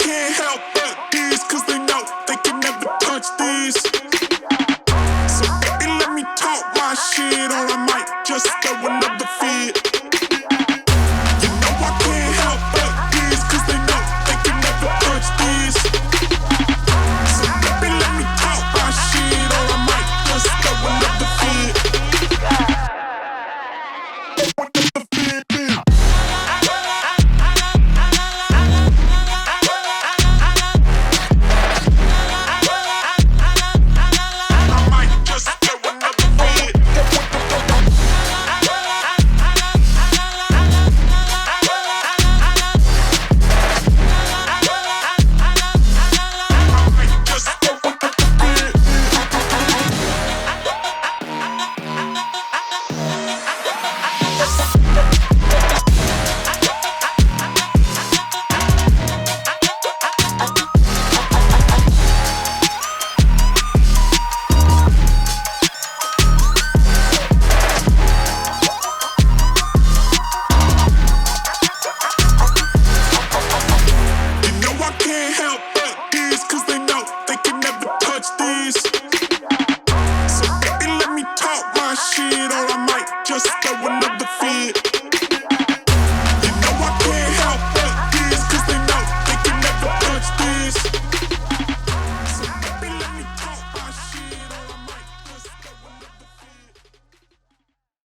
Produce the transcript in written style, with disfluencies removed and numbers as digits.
can't help but this, cause they know they can never touch this. So baby, let me talk my shit, or I might just throw another fit. You know I can't help but this, cause they know they can never touch this. So baby, let me talk my shit, or I might just throw another fit. Can't help but this, cause they know they can never touch this.